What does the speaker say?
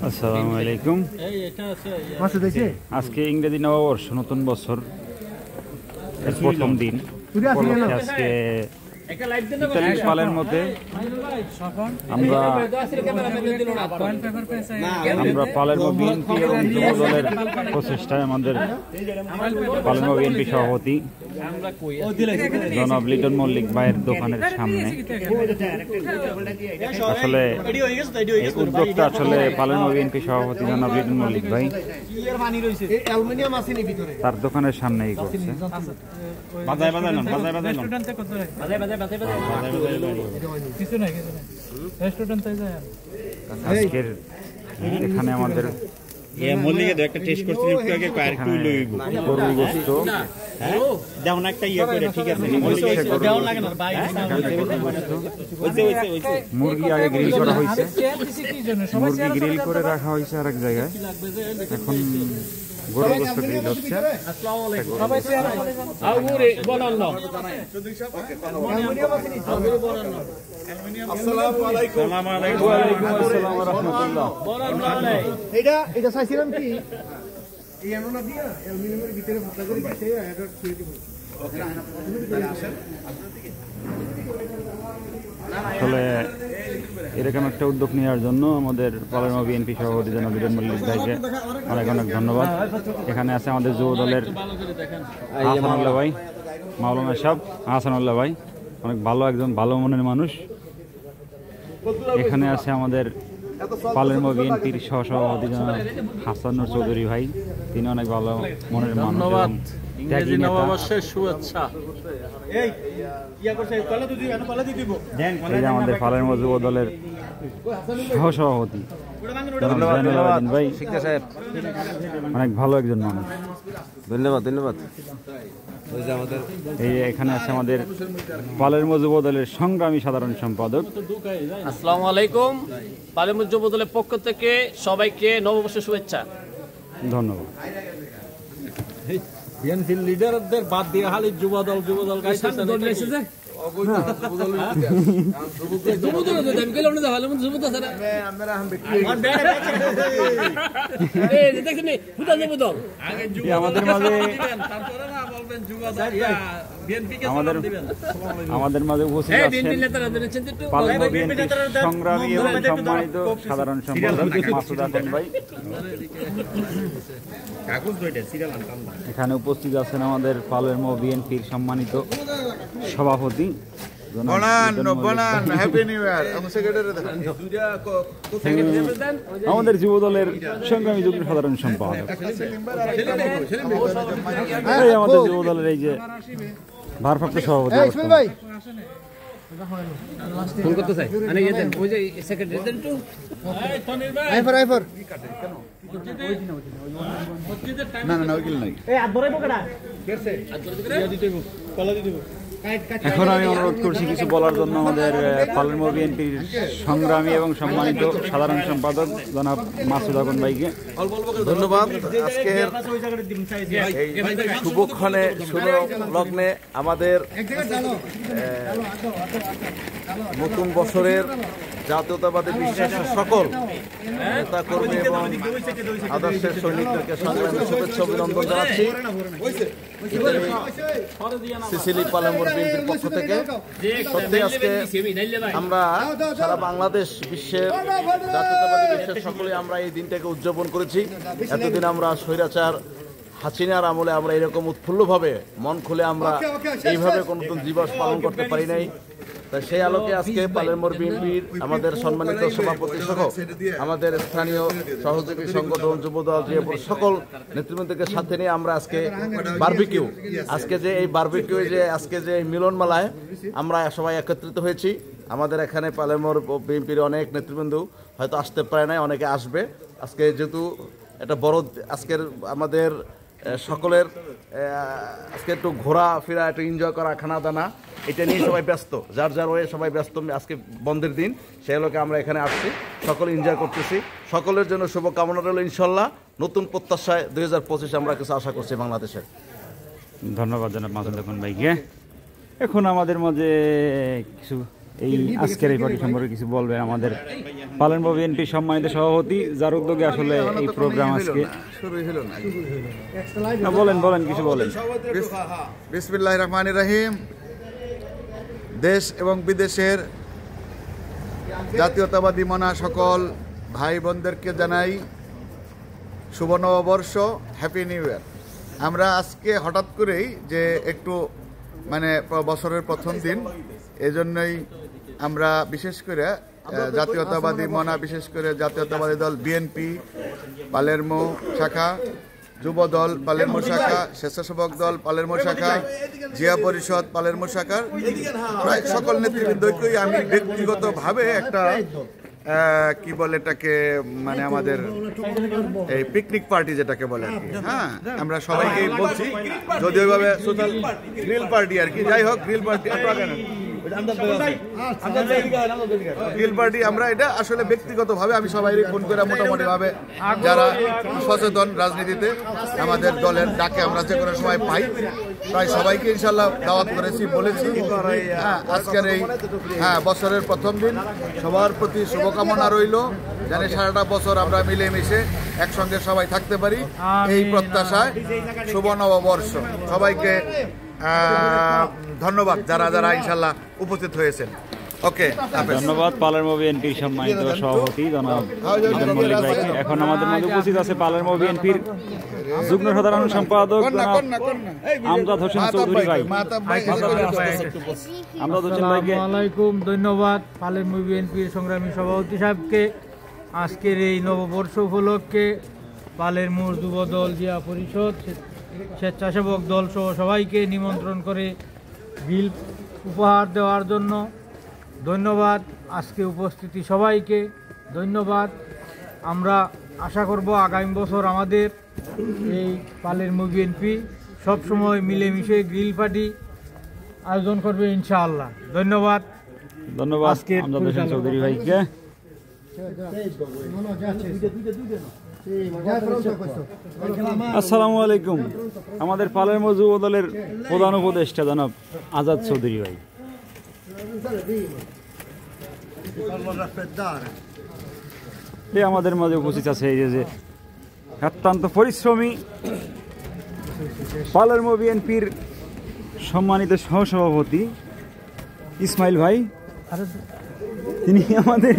আসসালামু আলাইকুম। আজকে ইংরেজি নববর্ষ, নতুন বছর প্রথম দিন। আজকে ইতালির পালের মধ্যে আমরা পালেরমো বিএনপি এবং যুব দলের প্রচেষ্টায় আমাদের পালেরমো বিএনপি সভাপতি জনাব লিটন মল্লিক ভাইয়ের দোকানের সামনে আসলে উদ্যোগটা আসলে পালেরমো বিএনপি সভাপতি জনাব লিটন মল্লিক ভাই তার দোকানের সামনেই করছে। আজকের এখানে আমাদের একটা টেস্ট করছিল একটু আগে একটু লইব গরুর গোশত যেমন একটা ইয়ে করে ঠিক আছে মুরগি আগে গ্রিল করা হয়েছে, মুরগি গ্রিল করে রাখা হয়েছে আরেক জায়গায়, এখন গরুর গোশত গ্রিল হচ্ছে। এটা চাইছিলাম কি এই এমনটা দিয়া অ্যালুমিনিয়ামের ভিতরে ফুটা করে দিতে এটা ছুঁয়ে দিব। আসলে এরকম একটা উদ্যোগ নেওয়ার জন্য আমাদের পালেরমো বিএনপি সভাপতি জনাব লিটন মল্লিক ভাইকে অনেক অনেক ধন্যবাদ। এখানে আছে আমাদের যুব দলের হাসানুল্লাহ ভাই, মাওলানা সাহেব হাসানুল্লাহ ভাই, অনেক ভালো একজন ভালো মনের মানুষ। এখানে আছে আমাদের পালেরমো বিএনপির সহসভাপতি জনাব হাসানুর চৌধুরী ভাই, তিনি অনেক ভালো মনের মানুষ। আমাদের পালেরমো যুব দলের সহসভাপতি ভাই অনেক ভালো একজন মানুষ। ধন্যবাদ ধন্যবাদ। এই এখানে আছে আমাদের পালেরমো যুব দলের সংগ্রামী সাধারণ সম্পাদক। আসসালামু আলাইকুম। পালেরমো যুব দলের পক্ষ থেকে সবাইকে নববর্ষের শুভেচ্ছা। ধন্যবাদ। বিএনপির লিডারদের বাদ দিয়ে খালি যুবদল গাইতেছে। আমাদের মাঝে উপস্থিত পালেরমো বিএনপির সংগ্রামী এবং সম্মানিত সাধারণ সম্পাদক মাসুদ হাসান ভাই। এখানে উপস্থিত আছেন আমাদের পালেরমো বিএনপির সম্মানিত সভাপতি আমাদের যুব দলের সংগ্রামী যুগ্ম সাধারণ সম্পাদক, আমাদের যুব দলের এই যে ভারপ্রাপ্ত সভাপতি। ফোন করতে চাই ওই যে সেক্রেটারি দেন একটু আইফর না না ওইগুলো নাই। এখন আমি অনুরোধ করছি কিছু বলার জন্য আমাদের পালেরমো বিএনপির সংগ্রামী এবং সম্মানিত সাধারণ সম্পাদক জনাব মাসুদ হাসান ভাইকে। ধন্যবাদ। আজকের শুভক্ষণে শুভ লগ্নে আমাদের নতুন বছরের জাতীয়তাবাদী বিশ্বাসের সকল নেতা কর্মী এবং আদর্শের সৈনিকদেরকে সংগ্রামী শুভেচ্ছা অভিনন্দন জানাচ্ছি। সিসিলি পালেরমো বিএনপির পক্ষ থেকে সত্যি আজকে আমরা সারা বাংলাদেশ বিশ্বের জাতীয়তাবাদী বিশ্বের সকলে আমরা এই দিনটাকে উদযাপন করেছি। এতদিন আমরা স্বৈরাচার হাসিনার আমলে আমরা এরকম উৎফুল্লভাবে মন খুলে আমরা এইভাবে কোনো দিবস পালন করতে পারি নাই। তাই সেই আলোকে আজকে পালেরমো বিএনপির আমাদের সম্মানিত সভাপতি সহ আমাদের স্থানীয় সহযোগী সংগঠন যুবদল সকল নেতৃবৃন্দকে সাথে নিয়ে আমরা আজকে বারবিকিউ, আজকে যে এই বারবিকিউ যে আজকে যে মিলন মেলায় আমরা সবাই একত্রিত হয়েছি। আমাদের এখানে পালেরমো বিএনপির অনেক নেতৃবৃন্দ হয়তো আসতে পারে নাই, অনেকে আসবে। আজকে যেহেতু এটা বড় আজকের আমাদের সকলের আজকে একটু ঘোরাফেরা, একটু এনজয় করা, খানা দানা, এটা নিয়ে সবাই ব্যস্ত, যার যার ওয়ে সবাই ব্যস্ত। আজকে বন্ধের দিন, সেই লোকে আমরা এখানে আসছি, সকলে এনজয় করতেছি। সকলের জন্য শুভকামনা রইল। ইনশাল্লাহ নতুন প্রত্যাশায় 2025 আমরা কিছু আশা করছি বাংলাদেশের। ধন্যবাদ জনাব মাসুদ হাসান ভাইকে। এখন আমাদের মাঝে কিছু এই আজকের এই পার্টি সম্পর্কে কিছু বলবেন আমাদের পালেরমো বিএনপির সম্মানিত সভাপতি, যার উদ্যোগে আসলে এই প্রোগ্রাম আজকে শুরুই হলো না। বলেন কিছু বলেন। বিসমিল্লাহির রহমানির রহিম। দেশ এবং বিদেশের জাতীয়তাবাদী মনা সকল ভাই বোনদেরকে জানাই শুভ নববর্ষ, হ্যাপি নিউ ইয়ার। আমরা আজকে হঠাৎ করেই যে একটু মানে বছরের প্রথম দিন, এজন্যই আমরা বিশেষ করে জাতীয়তাবাদী মনা, বিশেষ করে জাতীয়তাবাদী দল বিএনপি পালেরমো শাখা, যুব দল পালেরমো শাখা, স্বেচ্ছাসেবক দল পালেরমো শাখা, জিয়া পরিষদ পালেরমো শাখার প্রায় সকল নেতৃবৃন্দকেই আমি ব্যক্তিগতভাবে একটা কি বলে এটাকে, মানে আমাদের এই পিকনিক পার্টি যেটাকে বলে আর কি, হ্যাঁ আমরা সবাইকেই বলছি, যদি ওইভাবে সোশ্যাল গ্রিল পার্টি আর কি, যাই হোক গ্রিল পার্টি গ্রিল পার্টি আমরা এটা আসলে ব্যক্তিগতভাবে আমি সবাই ফোন করে মোটামুটি ভাবে যারা সচেতন রাজনীতিতে আমাদের দলের ডাকে আমরা যে কোনো সময় পাই, তাই সবাইকে ইনশাল্লাহ দাওয়াত করেছি, বলেছি আজকের এই বছরের প্রথম দিন সবার প্রতি শুভকামনা রইল, জানি সারাটা বছর আমরা মিলেমিশে একসঙ্গে সবাই থাকতে পারি, এই প্রত্যাশায় শুভ নববর্ষ। সবাইকে ধন্যবাদ যারা যারা ইনশাল্লাহ উপস্থিত হয়েছেন। ওকে, ধন্যবাদ পালেরমো বিএনপির সম্মানিত সভাপতি জনাব মিজান মল্লিক ভাইকে। এখন আমাদের মধ্যে উপস্থিত আছে পালেরমো বিএনপির যুগ্ম সাধারণ সম্পাদক জনাব আমজাদ হোসেন চৌধুরী ভাই। আমজাদ হোসেন ভাইকে আলাইকুম, ধন্যবাদ পালেরমো বিএনপির সংগ্রামী সভাপতি সাহেবকে। আজকের এই নববর্ষ উপলক্ষে পালেরমো যুবদল, জিয়া পরিষদ, স্বেচ্ছাসেবক দল সহ সবাইকে নিমন্ত্রণ করে বিল উপহার দেওয়ার জন্য ধন্যবাদ। আজকে উপস্থিতি সবাইকে ধন্যবাদ। আমরা আশা করব আগামী বছর আমাদের এই পালেরমো বিএনপি সবসময় মিলেমিশে গ্রিল পার্টি আয়োজন করবে ইনশাআল্লাহ। ধন্যবাদ। আমজাদ হোসেন চৌধুরী ভাইকে। আসসালামু আলাইকুম। আমাদের পালেরমো যুব দলের প্রধান উপদেষ্টা জনাব আজাদ চৌধুরী ভাই। আমাদের মাঝে উপস্থিত আছে এই যে অত্যন্ত পরিশ্রমী পালেরমো বিএনপির সম্মানিত সহসভাপতি ইসমাইল ভাই, তিনি আমাদের